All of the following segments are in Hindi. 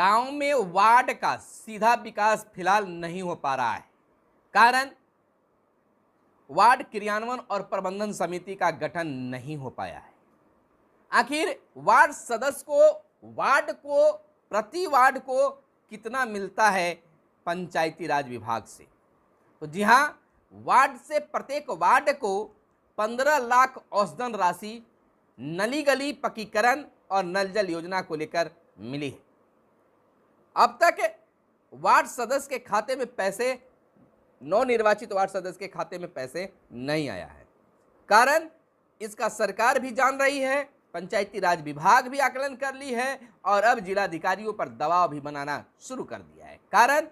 गांव में वार्ड का सीधा विकास फिलहाल नहीं हो पा रहा है। कारण वार्ड क्रियान्वयन और प्रबंधन समिति का गठन नहीं हो पाया है। आखिर वार्ड सदस्य को प्रति वार्ड को कितना मिलता है पंचायती राज विभाग से? तो जी हां, वार्ड से प्रत्येक वार्ड को 15 लाख औसतन राशि नली गली पक्कीकरण और नल जल योजना को लेकर मिली है। अब तक वार्ड सदस्य के खाते में पैसे, नवनिर्वाचित वार्ड सदस्य के खाते में पैसे नहीं आया है। कारण इसका सरकार भी जान रही है, पंचायती राज विभाग भी आकलन कर ली है और अब जिलाधिकारियों पर दबाव भी बनाना शुरू कर दिया है। कारण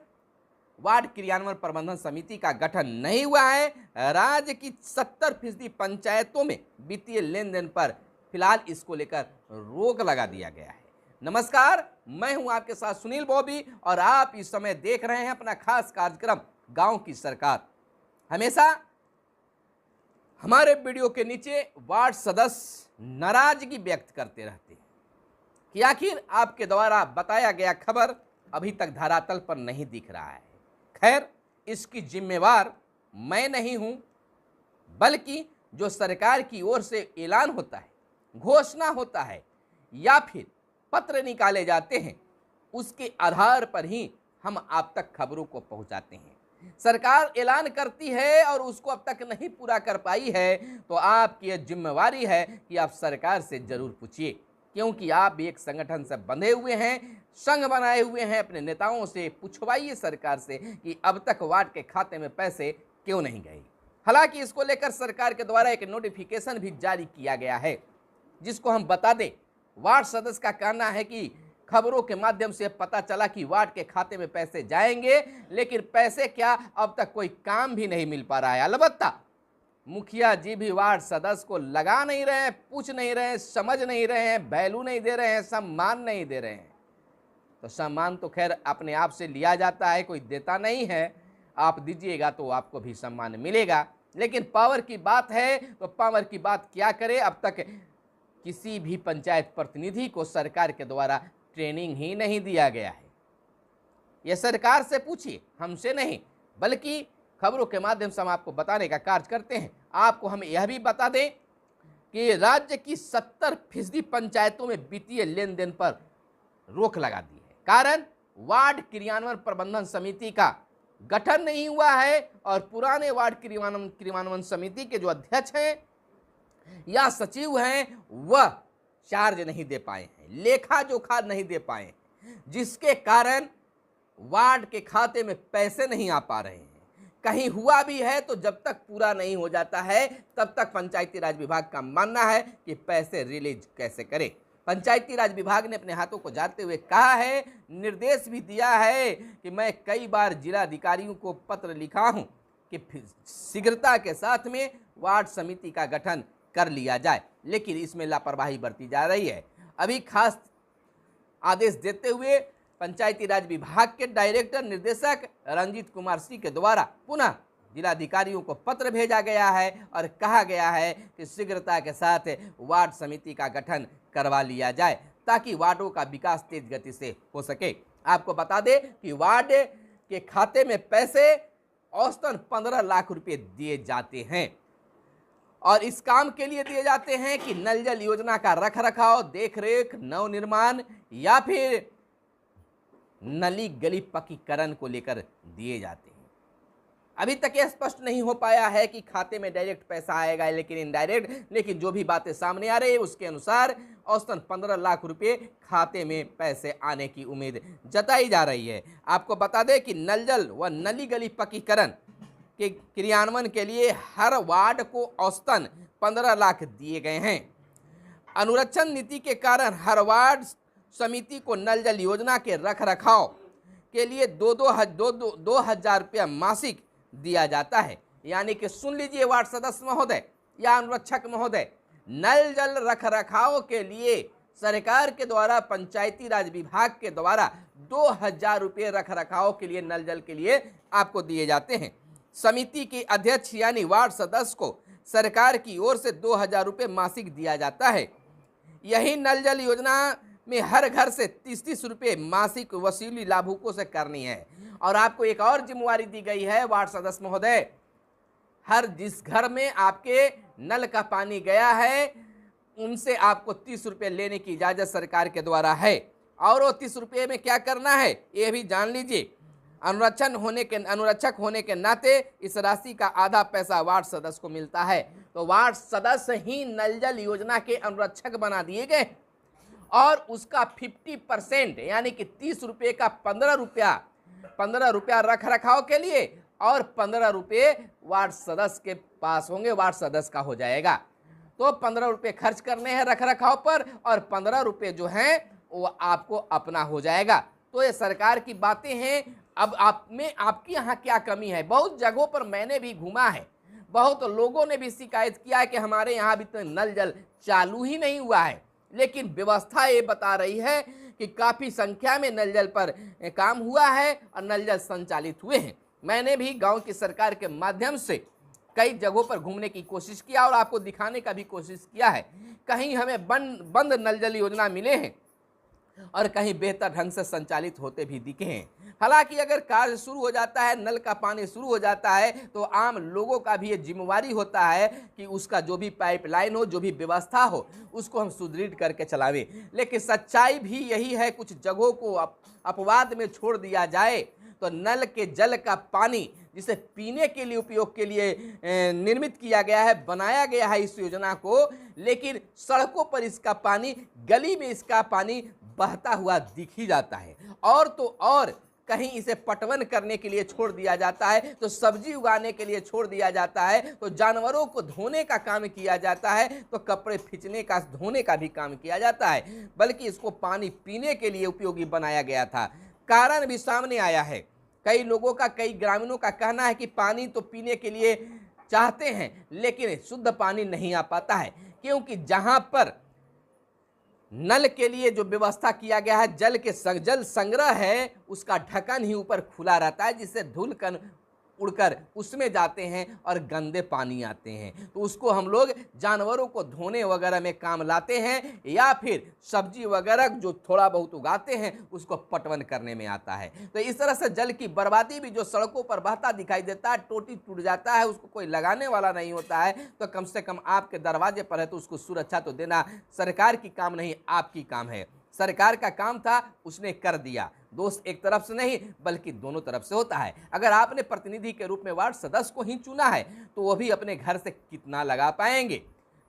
वार्ड क्रियान्वयन प्रबंधन समिति का गठन नहीं हुआ है। राज्य की 70% पंचायतों में वित्तीय लेन देन पर फिलहाल इसको लेकर रोक लगा दिया गया है। नमस्कार, मैं हूं आपके साथ सुनील बॉबी और आप इस समय देख रहे हैं अपना खास कार्यक्रम गांव की सरकार। हमेशा हमारे वीडियो के नीचे वार्ड सदस्य नाराजगी व्यक्त करते रहते हैं कि आखिर आपके द्वारा बताया गया खबर अभी तक धरातल पर नहीं दिख रहा है। खैर, इसकी जिम्मेवार मैं नहीं हूं, बल्कि जो सरकार की ओर से ऐलान होता है, घोषणा होता है या फिर पत्र निकाले जाते हैं, उसके आधार पर ही हम आप तक खबरों को पहुंचाते हैं। सरकार ऐलान करती है और उसको अब तक नहीं पूरा कर पाई है, तो आपकी यह जिम्मेवारी है कि आप सरकार से जरूर पूछिए, क्योंकि आप एक संगठन से बंधे हुए हैं, संघ बनाए हुए हैं। अपने नेताओं से पूछवाइए सरकार से कि अब तक वार्ड के खाते में पैसे क्यों नहीं गए। हालांकि इसको लेकर सरकार के द्वारा एक नोटिफिकेशन भी जारी किया गया है, जिसको हम बता दें। वार्ड सदस्य का कहना है कि खबरों के माध्यम से पता चला कि वार्ड के खाते में पैसे जाएंगे, लेकिन पैसे क्या, अब तक कोई काम भी नहीं मिल पा रहा है। अलबत्ता मुखिया जी भी वार्ड सदस्य को लगा नहीं रहे हैं, पूछ नहीं रहे हैं, समझ नहीं रहे हैं, वैल्यू नहीं दे रहे हैं, सम्मान नहीं दे रहे हैं। तो सम्मान तो खैर अपने आप से लिया जाता है, कोई देता नहीं है। आप दीजिएगा तो आपको भी सम्मान मिलेगा, लेकिन पावर की बात है तो पावर की बात क्या करे। अब तक किसी भी पंचायत प्रतिनिधि को सरकार के द्वारा ट्रेनिंग ही नहीं दिया गया है। यह सरकार से पूछिए, हमसे नहीं, बल्कि खबरों के माध्यम से हम आपको बताने का कार्य करते हैं। आपको हम यह भी बता दें कि राज्य की 70% पंचायतों में वित्तीय लेन देन पर रोक लगा दी है। कारण वार्ड क्रियान्वयन प्रबंधन समिति का गठन नहीं हुआ है और पुराने वार्ड क्रियान्वयन समिति के जो अध्यक्ष हैं या सचिव हैं, वह चार्ज नहीं दे पाए हैं, लेखा जोखा नहीं दे पाए हैं, जिसके कारण वार्ड के खाते में पैसे नहीं आ पा रहे हैं। कहीं हुआ भी है तो जब तक पूरा नहीं हो जाता है, तब तक पंचायती राज विभाग का मानना है कि पैसे रिलीज कैसे करें। पंचायती राज विभाग ने अपने हाथों को जाते हुए कहा है, निर्देश भी दिया है कि मैं कई बार जिलाधिकारियों को पत्र लिखा हूं कि शीघ्रता के साथ में वार्ड समिति का गठन कर लिया जाए, लेकिन इसमें लापरवाही बरती जा रही है। अभी खास आदेश देते हुए पंचायती राज विभाग के डायरेक्टर निर्देशक रंजीत कुमार सिंह के द्वारा पुनः जिलाधिकारियों को पत्र भेजा गया है और कहा गया है कि शीघ्रता के साथ वार्ड समिति का गठन करवा लिया जाए, ताकि वार्डों का विकास तेज गति से हो सके। आपको बता दें कि वार्ड के खाते में पैसे औसतन 15 लाख रुपए दिए जाते हैं और इस काम के लिए दिए जाते हैं कि नल जल योजना का रखरखाव, देखरेख, नवनिर्माण या फिर नली गली पक्कीकरण को लेकर दिए जाते हैं। अभी तक यह स्पष्ट नहीं हो पाया है कि खाते में डायरेक्ट पैसा आएगा लेकिन इनडायरेक्ट, लेकिन जो भी बातें सामने आ रही है उसके अनुसार औसतन 15 लाख रुपए खाते में पैसे आने की उम्मीद जताई जा रही है। आपको बता दें कि नल जल व नली गली पक्कीकरण के क्रियान्वयन के लिए हर वार्ड को औसतन 15 लाख दिए गए हैं। अनुरक्षण नीति के कारण हर वार्ड समिति को नल जल योजना के रखरखाव के लिए 2,000 रुपया मासिक दिया जाता है। यानी कि सुन लीजिए वार्ड सदस्य महोदय या अनुरक्षक महोदय, नल जल रखरखाव के लिए सरकार के द्वारा पंचायती राज विभाग के द्वारा 2,000 रुपये रखरखाव के लिए, नल जल के लिए आपको दिए जाते हैं। समिति के अध्यक्ष यानी वार्ड सदस्य को सरकार की ओर से 2,000 रुपये मासिक दिया जाता है। यही नल जल योजना में हर घर से 30-30 रुपये मासिक वसूली लाभुकों से करनी है। और आपको एक और जिम्मेवारी दी गई है वार्ड सदस्य महोदय, हर जिस घर में आपके नल का पानी गया है उनसे आपको 30 रुपये लेने की इजाज़त सरकार के द्वारा है। और वो 30 रुपये में क्या करना है ये भी जान लीजिए। अनुरक्षक होने के नाते इस राशि का आधा पैसा वार्ड सदस्य को मिलता है। तो वार्ड सदस्य ही नल जल योजना के अनुरक्षक बना दिए गए और उसका 50% यानी कि 30 रुपये का 15 रुपया रख रखाव के लिए और 15 रुपये वार्ड सदस्य के पास होंगे, वार्ड सदस्य का हो जाएगा। तो 15 रुपये खर्च करने हैं रख रखाव पर और 15 रुपये जो हैं वो आपको अपना हो जाएगा। तो ये सरकार की बातें हैं। अब आप में आपकी यहाँ क्या कमी है? बहुत जगहों पर मैंने भी घूमा है, बहुत लोगों ने भी शिकायत किया है कि हमारे यहाँ भी तो नल जल चालू ही नहीं हुआ है। लेकिन व्यवस्था ये बता रही है कि काफ़ी संख्या में नल जल पर काम हुआ है और नल जल संचालित हुए हैं। मैंने भी गांव की सरकार के माध्यम से कई जगहों पर घूमने की कोशिश किया और आपको दिखाने का भी कोशिश किया है। कहीं हमें बंद नल जल योजना मिले हैं और कहीं बेहतर ढंग से संचालित होते भी दिखे हैं। हालांकि अगर कार्य शुरू हो जाता है, नल का पानी शुरू हो जाता है, तो आम लोगों का भी ये जिम्मेवारी होता है कि उसका जो भी पाइपलाइन हो, जो भी व्यवस्था हो, उसको हम सुदृढ़ करके चलावें। लेकिन सच्चाई भी यही है, कुछ जगहों को अपवाद में छोड़ दिया जाए तो नल के जल का पानी जिसे पीने के लिए उपयोग के लिए निर्मित किया गया है, बनाया गया है इस योजना को, लेकिन सड़कों पर इसका पानी, गली में इसका पानी बहता हुआ दिख ही जाता है। और तो और कहीं इसे पटवन करने के लिए छोड़ दिया जाता है, तो सब्जी उगाने के लिए छोड़ दिया जाता है, तो जानवरों को धोने का काम किया जाता है, तो कपड़े खींचने का, धोने का भी काम किया जाता है, बल्कि इसको पानी पीने के लिए उपयोगी बनाया गया था। कारण भी सामने आया है। कई लोगों का, कई ग्रामीणों का कहना है कि पानी तो पीने के लिए चाहते हैं लेकिन शुद्ध पानी नहीं आ पाता है, क्योंकि जहां पर नल के लिए जो व्यवस्था किया गया है, जल संग्रह है, उसका ढक्कन ही ऊपर खुला रहता है, जिससे धूल कण उड़कर उसमें जाते हैं और गंदे पानी आते हैं। तो उसको हम लोग जानवरों को धोने वगैरह में काम लाते हैं, या फिर सब्जी वगैरह जो थोड़ा बहुत उगाते हैं उसको पटवन करने में आता है। तो इस तरह से जल की बर्बादी भी, जो सड़कों पर बहता दिखाई देता है, टोटी टूट जाता है, उसको कोई लगाने वाला नहीं होता है, तो कम से कम आपके दरवाजे पर है तो उसको सुरक्षा तो देना सरकार की काम नहीं, आपकी काम है। सरकार का काम था, उसने कर दिया। दोष एक तरफ से नहीं बल्कि दोनों तरफ से होता है। अगर आपने प्रतिनिधि के रूप में वार्ड सदस्य को ही चुना है तो वो भी अपने घर से कितना लगा पाएंगे।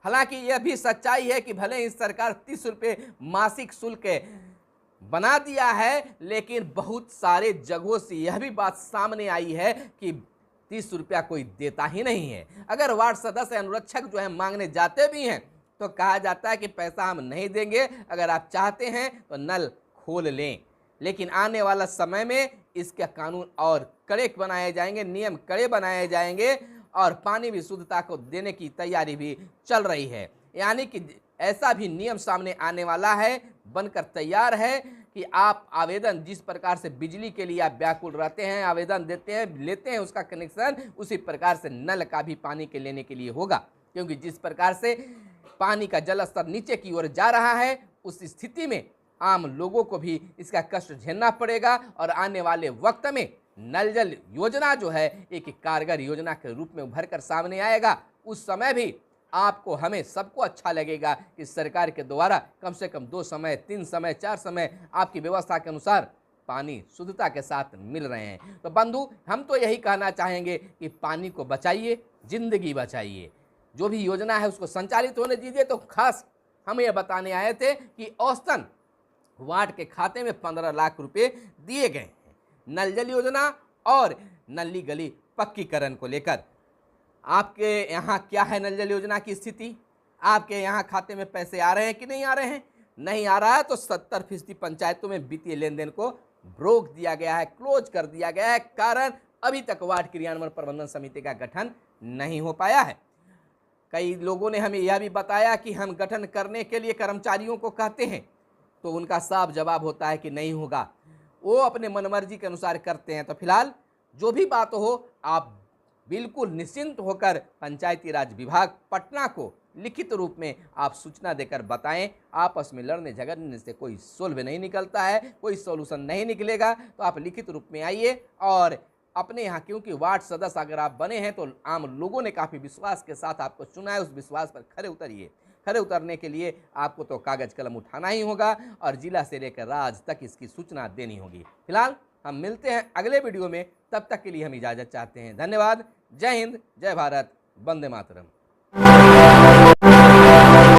हालांकि यह भी सच्चाई है कि भले ही सरकार 30 रुपये मासिक शुल्क बना दिया है, लेकिन बहुत सारे जगहों से यह भी बात सामने आई है कि 30 रुपया कोई देता ही नहीं है। अगर वार्ड सदस्य अनुरक्षक जो है मांगने जाते भी हैं तो कहा जाता है कि पैसा हम नहीं देंगे, अगर आप चाहते हैं तो नल खोल लें। लेकिन आने वाला समय में इसके कानून और कड़े बनाए जाएंगे, नियम कड़े बनाए जाएंगे और पानी भी शुद्धता को देने की तैयारी भी चल रही है। यानी कि ऐसा भी नियम सामने आने वाला है, बनकर तैयार है कि आप आवेदन, जिस प्रकार से बिजली के लिए आप व्याकुल रहते हैं, आवेदन देते हैं, लेते हैं उसका कनेक्शन, उसी प्रकार से नल का भी पानी के लेने के लिए होगा। क्योंकि जिस प्रकार से पानी का जल स्तर नीचे की ओर जा रहा है, उस स्थिति में आम लोगों को भी इसका कष्ट झेलना पड़ेगा और आने वाले वक्त में नल जल योजना जो है एक कारगर योजना के रूप में उभर कर सामने आएगा। उस समय भी आपको, हमें सबको अच्छा लगेगा कि सरकार के द्वारा कम से कम 2 समय, 3 समय, 4 समय आपकी व्यवस्था के अनुसार पानी शुद्धता के साथ मिल रहे हैं। तो बंधु, हम तो यही कहना चाहेंगे कि पानी को बचाइए, जिंदगी बचाइए। जो भी योजना है उसको संचालित होने दीजिए। तो खास हम ये बताने आए थे कि औसतन वार्ड के खाते में 15 लाख रुपए दिए गए हैं नल जल योजना और नली गली पक्कीकरण को लेकर। आपके यहाँ क्या है नल जल योजना की स्थिति? आपके यहाँ खाते में पैसे आ रहे हैं कि नहीं आ रहे हैं? नहीं आ रहा है तो 70% पंचायतों में वित्तीय लेन देन को रोक दिया गया है, क्लोज कर दिया गया है। कारण अभी तक वार्ड क्रियान्वयन प्रबंधन समिति का गठन नहीं हो पाया है। कई लोगों ने हमें यह भी बताया कि हम गठन करने के लिए कर्मचारियों को कहते हैं, तो उनका साफ जवाब होता है कि नहीं होगा, वो अपने मनमर्जी के अनुसार करते हैं। तो फिलहाल जो भी बात हो, आप बिल्कुल निश्चिंत होकर पंचायती राज विभाग पटना को लिखित रूप में आप सूचना देकर बताएं। आपस में लड़ने झगड़ने से कोई सोल्व नहीं निकलता है, कोई सॉल्यूशन नहीं निकलेगा। तो आप लिखित रूप में आइए और अपने यहाँ, क्योंकि वार्ड सदस्य अगर आप बने हैं तो आम लोगों ने काफ़ी विश्वास के साथ आपको चुना है, उस विश्वास पर खरे उतरिए। खरे उतरने के लिए आपको तो कागज कलम उठाना ही होगा और जिला से लेकर राज्य तक इसकी सूचना देनी होगी। फिलहाल हम मिलते हैं अगले वीडियो में, तब तक के लिए हम इजाज़त चाहते हैं। धन्यवाद। जय हिंद, जय भारत, वंदे मातरम।